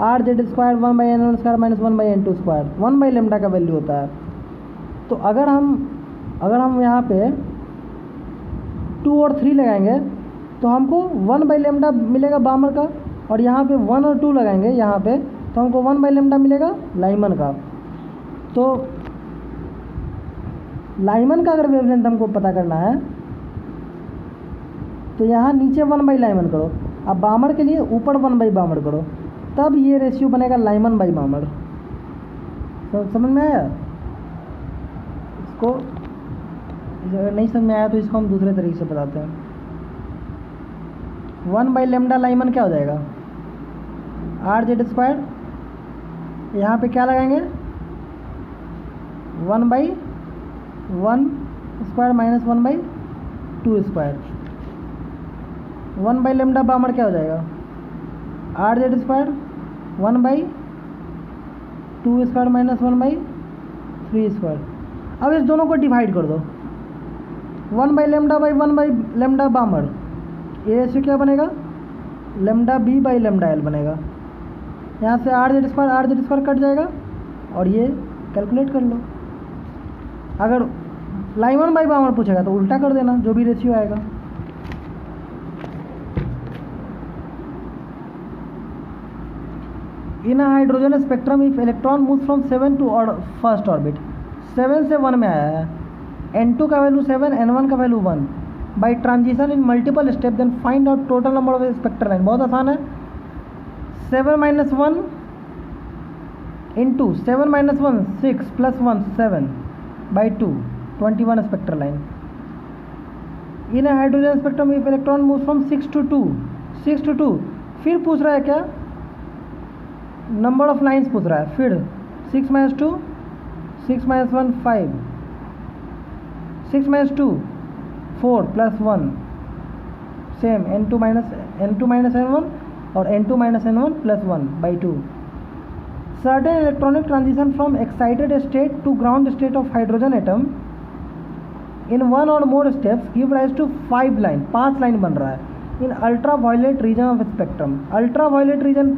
RZ² 1/n1² माइनस 1/n2², 1/λ का वैल्यू होता है। तो अगर हम यहाँ पे 2 और 3 लगाएंगे तो हमको 1/λ मिलेगा बामर का, और यहाँ पे 1 और 2 लगाएंगे यहाँ पे तो हमको 1/λ मिलेगा लाइमन का। तो लाइमन का अगर वेवलेंथ हमको पता करना है तो यहाँ नीचे 1/लाइमन करो, अब बामर के लिए ऊपर 1/बामर करो, तब ये रेशियो बनेगा लाइमन बाई बामर। तो समझ में आया? इसको अगर नहीं समझ में आया तो इसको हम दूसरे तरीके से बताते हैं। 1/λ लाइमन क्या हो जाएगा, RZ², यहाँ पे क्या लगाएंगे, 1/1² माइनस 1/2²। 1/λ बामर क्या हो जाएगा, RZ² 1/2² माइनस 1/3²। अब इस दोनों को डिवाइड कर दो, 1/λ बाई 1/λ बामर, ये रेशियो क्या बनेगा, λb/λl बनेगा। यहाँ से RZ² कट जाएगा और ये कैलकुलेट कर लो। अगर लाइमन बाई बामर पूछेगा तो उल्टा कर देना, जो भी रेशियो आएगा। In hydrogen spectrum if electron move from 7 to first orbit, 7 से 1 में आया है, n2 का वैल्यू 7, n1 का value 1, by transition in multiple step then find out total number of spectral line. बहुत आसान है, 7 - 1 into 7 - 1 6 + 1 7/2 21 spectral line. In hydrogen spectrum if electron move from 6 to 2, फिर पूछ रहा है क्या, नंबर ऑफ लाइन्स पूछ रहा है। फिर 6 - 2 6 - 1 5, 6 - 2 4 + 1 सेम n2 - n1 और n2 - n1 + 1/2। Certain electronic transition from excited state to ground state of hydrogen atom in 1 और more steps give rise to 5 line, 5 line बन रहा है in ultraviolet region of spectrum. Ultraviolet region,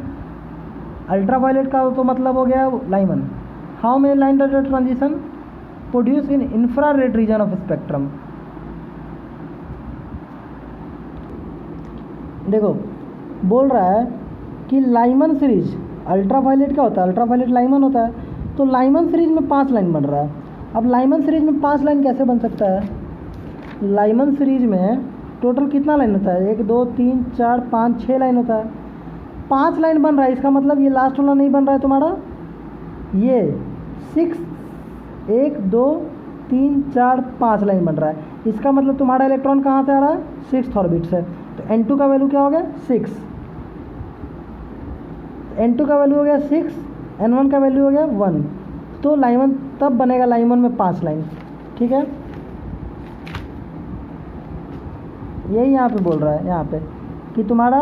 ultraviolet का तो मतलब हो गया Lyman. How many line does transition produce in infrared region of spectrum. देखो बोल रहा है कि लाइमन सीरीज, अल्ट्रा वायलेट क्या होता है, अल्ट्रा वायलेट लाइमन होता है। तो लाइमन सीरीज में 5 लाइन बन रहा है। अब लाइमन सीरीज में 5 लाइन कैसे बन सकता है, लाइमन सीरीज में टोटल कितना लाइन होता है, 1 2 3 4 5 6 लाइन होता है। 5 लाइन बन रहा है, इसका मतलब ये लास्ट वाला नहीं बन रहा है तुम्हारा, ये 6 1 2 3 4 5 लाइन बन रहा है। इसका मतलब तुम्हारा इलेक्ट्रॉन कहाँ से आ रहा है? 6th ऑर्बिट से। तो N2 का वैल्यू क्या हो गया? 6। N2 का वैल्यू हो गया 6, N1 का वैल्यू हो गया 1। तो लाइमन तब बनेगा, लाइमन में 5 लाइन। ठीक है, यही यहाँ पे बोल रहा है, यहाँ पे कि तुम्हारा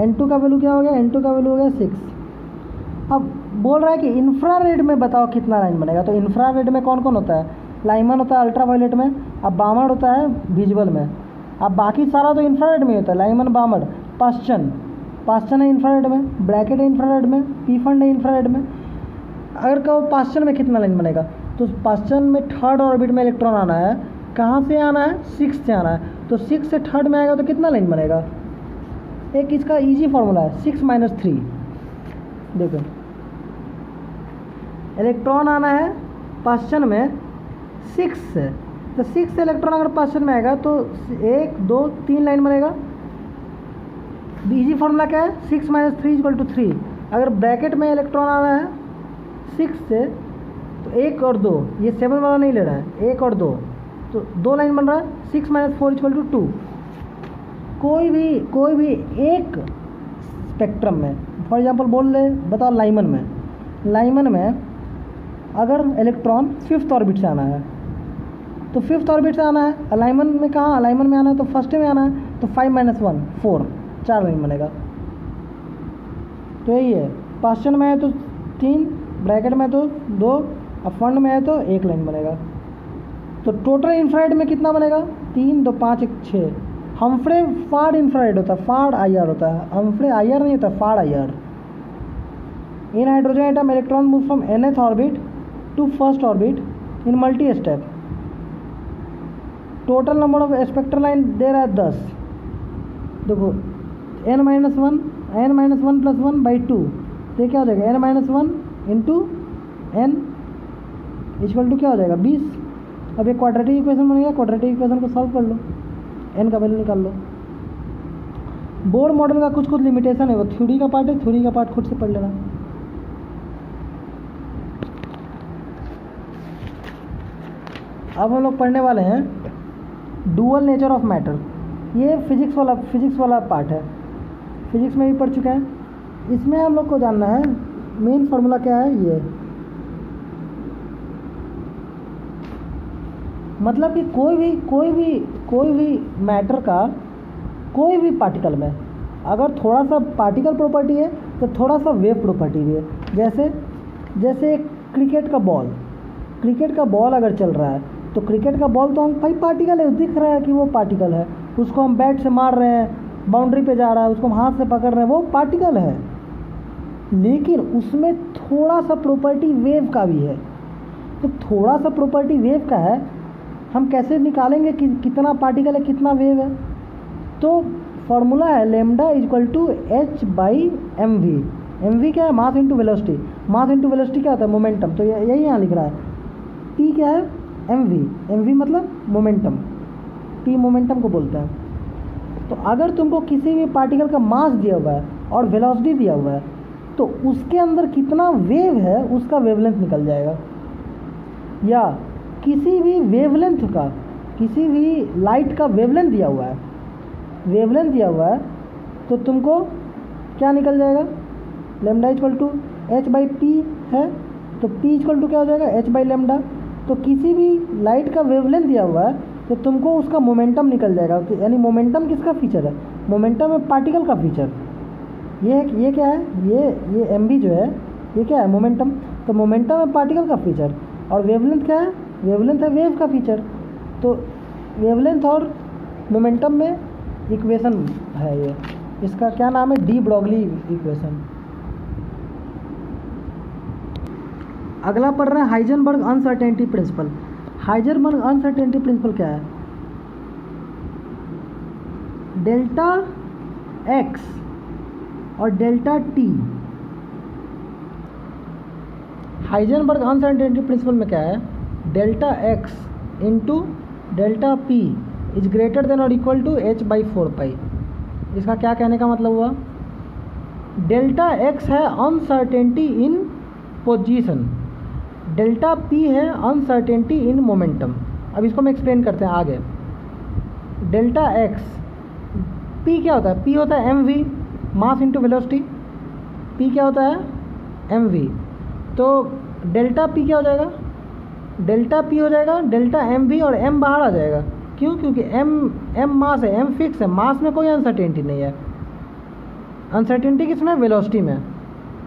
N2 का वैल्यू क्या हो गया? N2 का वैल्यू हो गया 6। अब बोल रहा है कि इंफ्रारेड में बताओ कितना लाइन बनेगा। तो इंफ्रारेड में कौन कौन होता है? लाइमन होता है अल्ट्रावायलेट में, अब बामड़ होता है विजुअल में। अब बाकी सारा तो इंफ्रारेड में होता है, लाइमन, बामड़, पास्चन है इंफ्रारेड में, ब्रैकेट है इंफ्रारेड में, पी फंड है इंफ्रारेड में। अगर कहो पास्चन में कितना लाइन बनेगा, तो पास्चन में 3rd ऑर्बिट में इलेक्ट्रॉन आना है। कहाँ से आना है? 6 से आना है। तो 6 से 3rd में आएगा तो कितना लाइन बनेगा? एक इसका इजी फॉर्मूला है, 6 - 3। देखो, इलेक्ट्रॉन आना है पास्चन में 6 से, तो 6 से इलेक्ट्रॉन अगर पास्चन में आएगा तो 1 2 3 लाइन बनेगा। इजी फॉर्मूला क्या है? 6 - 3 = 3। अगर ब्रैकेट में इलेक्ट्रॉन आना है 6 से, तो 1 और 2, ये 7 वाला नहीं ले रहा है, 1 और 2, तो 2 लाइन बन रहा है। 6 - 4 = 2। कोई भी एक स्पेक्ट्रम में, फॉर एग्जांपल बोल ले, बताओ लाइमन में अगर इलेक्ट्रॉन 5th ऑर्बिट से आना है, तो 5th ऑर्बिट से आना है, अलाइनमेंट में कहाँ? अलाइनमेंट में आना है तो फर्स्ट में आना है, तो 5 - 1 4, 4 लाइन बनेगा। तो यही है, पास्चन में है तो 3, ब्रैकेट में तो 2, अब फंड में है तो 1 लाइन बनेगा। तो टोटल इंफ्रारेड में कितना बनेगा? 3 2 5 1 6। हम्फ्रे फाड़ इंफ्रारेड होता है, फाड़ IR होता है, हम्फ्रे IR नहीं होता, far IR। In hydrogen atom electron move from nth orbit to 1st orbit in multi step. Total number of spectral line दे रहा है 10। देखो n - 1 + 1/2, तो क्या हो जाएगा? n - 1 × n = क्या हो जाएगा? 20। अब एक क्वाड्रेटिक इक्वेशन बनेगा, क्वाड्रेटिक इक्वेशन को सॉल्व कर लो, n का वैल्यू निकाल लो। बोर मॉडल का कुछ लिमिटेशन है, वो थ्योरी का पार्ट है, थ्योरी का पार्ट खुद से पढ़ लेना। अब हम लोग पढ़ने वाले हैं डुअल नेचर ऑफ मैटर। ये फिजिक्स वाला पार्ट है, फिजिक्स में भी पढ़ चुके हैं। इसमें हम लोग को जानना है मेन फार्मूला क्या है। ये मतलब कि कोई भी मैटर का कोई भी पार्टिकल में अगर थोड़ा सा पार्टिकल प्रॉपर्टी है तो थोड़ा सा वेव प्रॉपर्टी भी है। जैसे एक क्रिकेट का बॉल अगर चल रहा है तो क्रिकेट का बॉल तो हम भाई पार्टिकल है, दिख रहा है कि वो पार्टिकल है, उसको हम बैट से मार रहे हैं, बाउंड्री पे जा रहा है, उसको हम हाथ से पकड़ रहे हैं, वो पार्टिकल है। लेकिन उसमें थोड़ा सा प्रॉपर्टी वेव का भी है। तो थोड़ा सा प्रॉपर्टी वेव का है, हम कैसे निकालेंगे कि कितना पार्टिकल है कितना वेव है? तो फॉर्मूला है लैम्डा = h/mv। mv क्या है? मास इंटू वेलोसिटी। मास इंटू वेलोसिटी क्या होता है? मोमेंटम। तो यही यहाँ लिख रहा है। t क्या है? mv मतलब मोमेंटम, t मोमेंटम को बोलते हैं। तो अगर तुमको किसी भी पार्टिकल का मास दिया हुआ है और वेलोसिटी दिया हुआ है तो उसके अंदर कितना वेव है उसका वेवलेंथ निकल जाएगा। या किसी भी लाइट का वेवलेंथ दिया हुआ है, तो तुमको क्या निकल जाएगा? लैम्डा = h/p है, तो p = क्या हो जाएगा? h/λ। तो किसी भी लाइट का वेवलेंथ दिया हुआ है तो तुमको उसका मोमेंटम निकल जाएगा। तो यानी मोमेंटम किसका फीचर है? मोमेंटम है पार्टिकल का फीचर। ये क्या है? ये mv जो है ये क्या है? मोमेंटम। तो मोमेंटम है पार्टिकल का फीचर और वेवलेंथ क्या है? वेवलेंथ है वेव का फीचर। तो वेवलेंथ और मोमेंटम में इक्वेशन है ये, इसका क्या नाम है? De Broglie equation. अगला पढ़ रहे हैं Heisenberg uncertainty principle. Heisenberg uncertainty principle क्या है? डेल्टा x और delta t। Heisenberg uncertainty principle में क्या है? Delta x × delta p is greater than और इक्वल टू h/4π। इसका क्या कहने का मतलब हुआ? डेल्टा x है uncertainty in position, delta P है अनसर्टेनिटी इन मोमेंटम। अब इसको हम एक्सप्लेन करते हैं आगे। डेल्टा एक्स, पी क्या होता है? पी होता है M V, mass into velocity. P क्या होता है? M V. तो डेल्टा पी क्या हो जाएगा? डेल्टा पी हो जाएगा डेल्टा एम वी, और एम बाहर आ जाएगा। क्यों? क्योंकि एम मास है, एम फिक्स है, मास में कोई अनसर्टेनिटी नहीं है। अनसर्टेनिटी किसमें? वेलोसिटी में।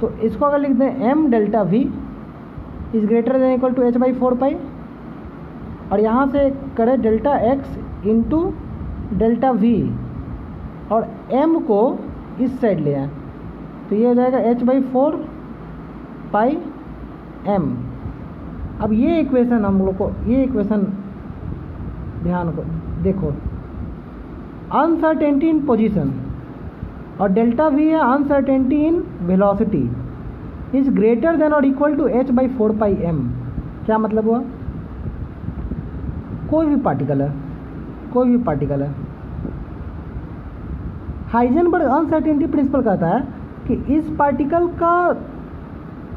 तो इसको अगर लिख दें M delta V is greater than equal to H by 4 pi, और यहाँ से करें delta X into delta V, और एम को इस साइड ले आए, तो ये हो जाएगा एच बाई 4 पाई एम। अब ये इक्वेशन हम लोग को, ये इक्वेशन ध्यान को देखो, अनसर्टेनिटी इन पोजीशन और डेल्टा वी है uncertainty in velocity is greater than और equal to H by 4 pi M. क्या मतलब हुआ? कोई भी पार्टिकल है, कोई भी पार्टिकल है, हाइजेनबर्ग अनसर्टेनिटी प्रिंसिपल कहता है कि इस पार्टिकल का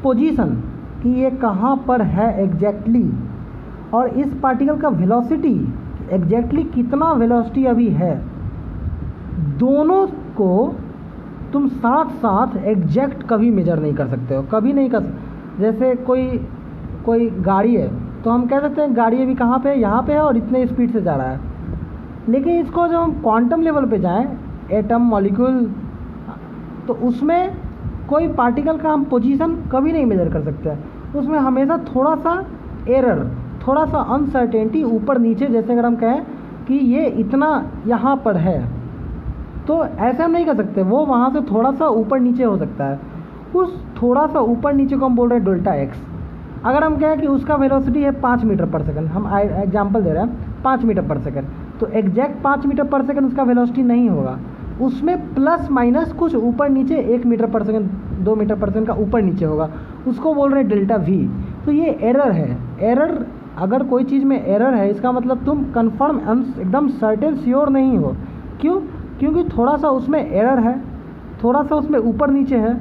पोजीशन, कि ये कहाँ पर है एग्जैक्टली, और इस पार्टिकल का वेलोसिटी एग्जैक्टली कितना वेलोसिटी अभी है, दोनों को तुम साथ साथ एग्जैक्ट कभी मेजर नहीं कर सकते हो, कभी नहीं कर। जैसे कोई गाड़ी है तो हम कह सकते हैं गाड़ी अभी कहाँ पे है, यहाँ पे है और इतने स्पीड से जा रहा है। लेकिन इसको जब हम क्वांटम लेवल पे जाएं, एटम, मॉलिक्यूल, तो उसमें कोई पार्टिकल का हम पोजीशन कभी नहीं मेजर कर सकते। उसमें हमेशा थोड़ा सा एरर, थोड़ा सा अनसर्टेनिटी ऊपर नीचे, जैसे अगर हम कहें कि ये इतना यहाँ पर है, तो ऐसे हम नहीं कर सकते, वो वहाँ से थोड़ा सा ऊपर नीचे हो सकता है। उस थोड़ा सा ऊपर नीचे को हम बोल रहे हैं डेल्टा एक्स। अगर हम कहें कि उसका वेलोसिटी है 5 मीटर पर सेकंड, हम एग्जांपल दे रहे हैं 5 मीटर पर सेकंड, तो एग्जैक्ट 5 मीटर पर सेकंड उसका वेलोसिटी नहीं होगा, उसमें प्लस माइनस कुछ ऊपर नीचे 1 मीटर पर सेकंड, 2 मीटर पर सेकंड का ऊपर नीचे होगा, उसको बोल रहे हैं डेल्टा वी। तो ये एरर है। एरर, अगर कोई चीज़ में एरर है, इसका मतलब तुम कन्फर्म एकदम सर्टेन श्योर नहीं हो। क्यों? क्योंकि थोड़ा सा उसमें एरर है, थोड़ा सा उसमें ऊपर नीचे है।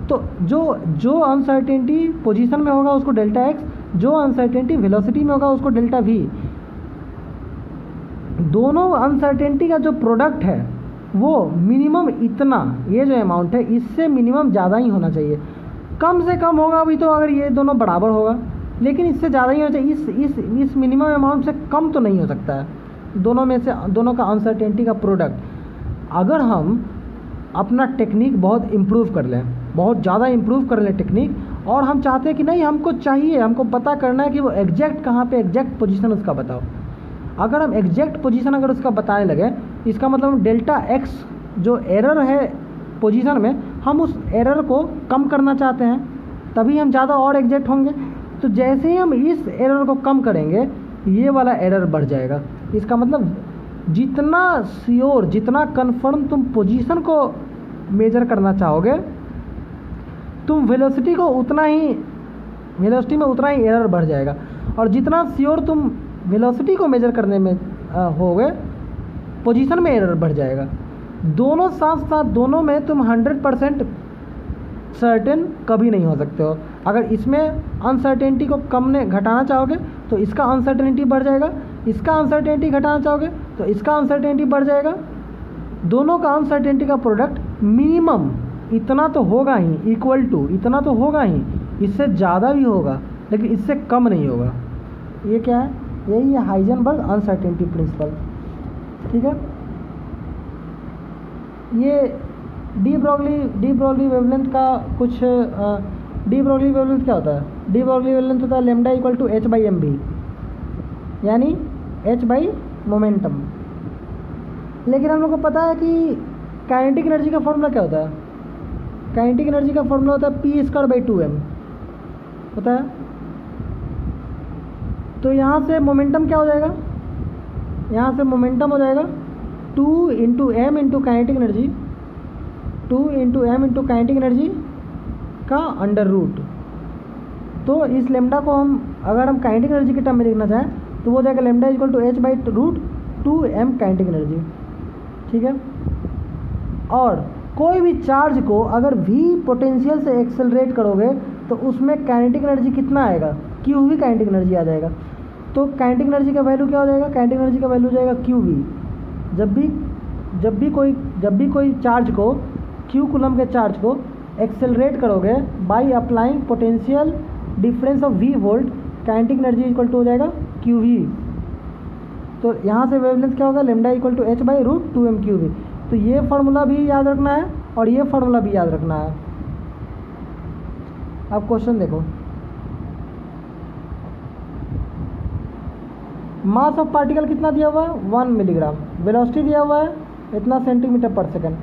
तो जो अनसर्टेनिटी पोजीशन में होगा उसको डेल्टा एक्स, जो अनसर्टेनिटी वेलोसिटी में होगा उसको डेल्टा वी। दोनों अनसर्टेनिटी का जो प्रोडक्ट है वो मिनिमम इतना, ये जो अमाउंट है इससे मिनिमम ज़्यादा ही होना चाहिए। कम से कम होगा अभी तो अगर ये दोनों बराबर होगा, लेकिन इससे ज़्यादा ही होना चाहिए। इस मिनिमम अमाउंट से कम तो नहीं हो सकता है दोनों में से, दोनों का अनसर्टेनिटी का प्रोडक्ट। अगर हम अपना टेक्निक बहुत इम्प्रूव कर लें, बहुत ज़्यादा इम्प्रूव कर लें टेक्निक, और हम चाहते हैं कि नहीं हमको चाहिए, हमको पता करना है कि वो एग्जैक्ट कहाँ पे, एग्जैक्ट पोजीशन उसका बताओ। अगर हम एग्जैक्ट पोजीशन अगर उसका बताने लगे, इसका मतलब डेल्टा एक्स जो एरर है पोजीशन में, हम उस एरर को कम करना चाहते हैं, तभी हम ज़्यादा और एग्जैक्ट होंगे। तो जैसे ही हम इस एरर को कम करेंगे, ये वाला एरर बढ़ जाएगा। इसका मतलब जितना श्योर, जितना कन्फर्म तुम पोजीशन को मेजर करना चाहोगे, तुम वेलोसिटी को उतना ही, वेलोसिटी में उतना ही एरर बढ़ जाएगा। और जितना श्योर तुम वेलोसिटी को मेजर करने में होगे, पोजीशन में एरर बढ़ जाएगा। दोनों साथ साथ, दोनों में तुम 100% सर्टेन कभी नहीं हो सकते हो। अगर इसमें अनसर्टेनिटी को घटाना चाहोगे तो इसका अनसर्टेनिटी बढ़ जाएगा, इसका अनसर्टेनिटी घटाना चाहोगे तो इसका अनसर्टेनिटी बढ़ जाएगा। दोनों का अनसर्टेनिटी का प्रोडक्ट मिनिमम इतना तो होगा ही, इक्वल टू इतना तो होगा ही, इससे ज़्यादा भी होगा लेकिन इससे कम नहीं होगा। ये क्या है? यही है हाइजेनबर्ग अनसर्टेनिटी प्रिंसिपल। ठीक है, ये डी ब्रोगली वेवलेंथ का कुछ, डी ब्रोगली वेवलेंथ क्या होता है? डी ब्रोगली वेवलेंथ होता है lambda equal to H by M B, यानी एच बाई मोमेंटम। लेकिन हम लोग को पता है कि काइनेटिक एनर्जी का फॉर्मूला क्या होता है? काइनेटिक एनर्जी का फॉर्मूला होता है पी स्क्वायर बाई 2m होता है। तो यहाँ से मोमेंटम क्या हो जाएगा? यहाँ से मोमेंटम हो जाएगा 2 into M into kinetic energy, 2 into M into kinetic energy का अंडर रूट। तो इस लेमडा को हम, अगर हम काइनेटिक एनर्जी के टर्म में लिखना चाहें तो वो हो जाएगा lambda equal to H by root 2m kinetic energy. ठीक है, और कोई भी चार्ज को अगर v पोटेंशियल से एक्सेलरेट करोगे तो उसमें काइनेटिक एनर्जी कितना आएगा? क्यू वी काइनेटिक एनर्जी आ जाएगा। तो काइनेटिक एनर्जी का वैल्यू क्या हो जाएगा, काइनेटिक एनर्जी का वैल्यू हो जाएगा क्यू वी। जब भी कोई चार्ज को, क्यू कूलम के चार्ज को एक्सेलरेट करोगे by applying potential difference of V volt, kinetic energy equal to हो जाएगा क्यू वी। तो यहाँ से वेवलेंथ क्या होगा, lambda equal to H by root 2m Q V. तो ये फार्मूला भी याद रखना है और ये फार्मूला भी याद रखना है। अब क्वेश्चन देखो, मास ऑफ पार्टिकल कितना दिया हुआ है 1 मिलीग्राम, वेलोसिटी दिया हुआ है इतना सेंटीमीटर पर सेकंड,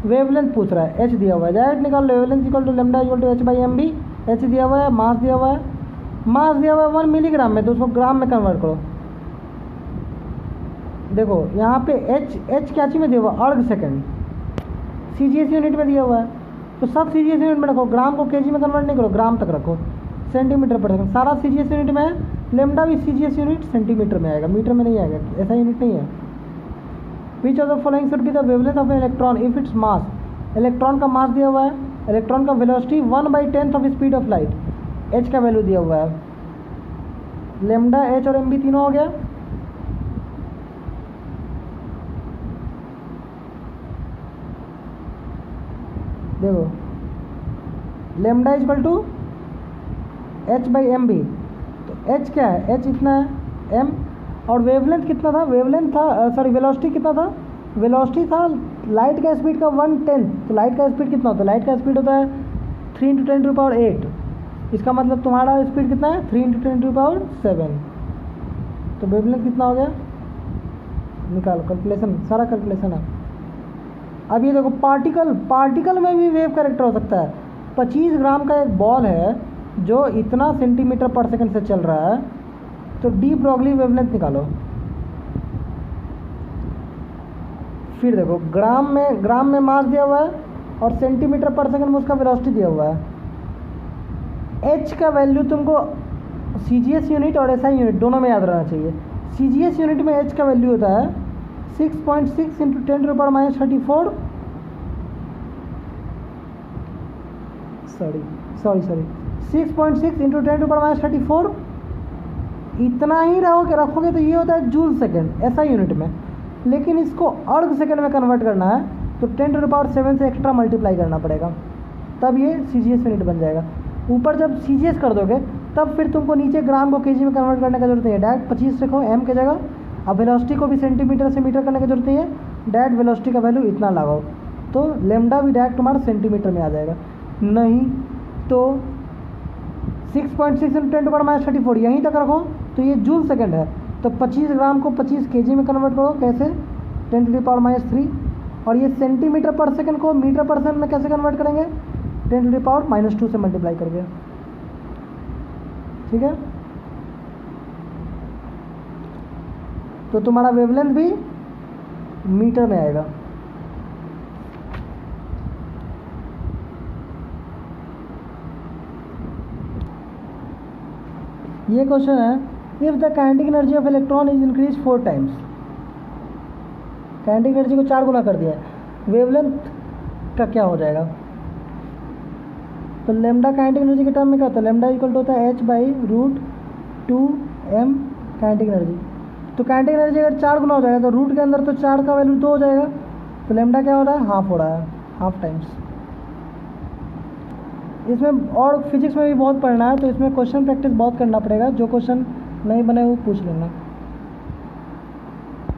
वेवलेंथ पूछ रहा है, एच दिया हुआ है, डायरेक्ट निकाल लो, wavelength equal to lambda equal to H by M B. H दिया हुआ है, मास दिया हुआ है, मास दिया हुआ है 1 मिलीग्राम में, तो उसको ग्राम में कन्वर्ट करो। देखो यहाँ पे एच क्या चीज में दिया हुआ, अर्ग सेकंड, सीजीएस यूनिट में दिया हुआ है, तो सब सीजीएस यूनिट में रखो, ग्राम को केजी में कन्वर्ट नहीं करो, ग्राम तक रखो, सेंटीमीटर पर सेकंड, सारा सीजीएस यूनिट में है, लेमडा भी सीजीएस यूनिट सेंटीमीटर में आएगा, मीटर में नहीं आएगा, ऐसा यूनिट नहीं है। Which of the following should be the wavelength of an electron if its mass, electron का मास दिया हुआ है, इलेक्ट्रॉन का velocity 1/10 of speed of light, H का वैल्यू दिया हुआ है, लेमडा एच और एम बी तीनों हो गया। देखो lambda equal to H by M B, तो एच क्या है, एच इतना है एम, और वेवलेंथ कितना था, वेवलेंथ था सॉरी वेलोसिटी कितना था, वेलोसिटी था लाइट का स्पीड का 1/10। तो लाइट का स्पीड कितना होता है, लाइट का स्पीड होता है 3 × 10⁸। इसका मतलब तुम्हारा स्पीड कितना है 3 × 10⁷। तो वेवलेंथ कितना हो गया, निकालो, कैलकुलेशन, सारा कैलकुलेशन है। अब ये देखो पार्टिकल में भी वेव कैरेक्टर हो सकता है। 25 ग्राम का एक बॉल है जो इतना सेंटीमीटर पर सेकंड से चल रहा है, तो डी ब्रॉगली वेवलेंथ निकालो। फिर देखो ग्राम में मास दिया हुआ है और सेंटीमीटर पर सेकंड में उसका वेलोसिटी दिया हुआ है। एच का वैल्यू तुमको सीजीएस यूनिट और एसआई यूनिट दोनों में याद रहना चाहिए। सीजीएस यूनिट में एच का वैल्यू होता है 6.6 × 10⁻34 सॉरी 6.6 × 10⁻34। इतना ही रखोगे तो ये होता है जूल सेकेंड ऐसा यूनिट में, लेकिन इसको अर्ग सेकेंड में कन्वर्ट करना है तो 10⁻7 से एक्स्ट्रा मल्टीप्लाई करना पड़ेगा, तब ये सीजीएस यूनिट बन जाएगा। ऊपर जब सीजीएस कर दोगे तब फिर तुमको नीचे ग्राम को केजी में कन्वर्ट करने का जरूरत नहीं है, डायरेक्ट 25 रखो एम के जगह। अब वेलोसिटी को भी सेंटीमीटर से मीटर करने की जरूरत नहीं है, डायरेक्ट वेलोसिटी का वैल्यू इतना लगाओ, तो लेमडा भी डायरेक्ट तुम्हारा सेंटीमीटर में आ जाएगा। नहीं तो 6.6 × 10⁻34 यहीं तक रखो तो ये जूल सेकंड है, तो 25 ग्राम को 25 केजी में कन्वर्ट करो, कैसे 10⁻³ और ये सेंटीमीटर पर सेकंड को मीटर पर सेकंड में कैसे कन्वर्ट करेंगे 10⁻² से मल्टीप्लाई करके, ठीक है। तो तुम्हारा वेवलेंथ भी मीटर में आएगा। ये क्वेश्चन है, if the kinetic energy of electron is increase 4 times, kinetic energy को 4 गुना कर दिया है, वेवलेंथ का क्या हो जाएगा। तो लेमडा काइनेटिक एनर्जी के टर्म में क्या होता है, लेमडा इक्वल टू होता है H by root 2m kinetic energy. तो काइनेटिक एनर्जी अगर 4 गुना हो जाएगा तो रूट के अंदर तो 4 का वैल्यू 2 हो जाएगा, तो लेमडा क्या हो रहा है, हाफ हो रहा है, हाफ टाइम्स। इसमें और फिजिक्स में भी बहुत पढ़ना है, तो इसमें क्वेश्चन प्रैक्टिस बहुत करना पड़ेगा, जो क्वेश्चन नहीं बने वो पूछ लेना।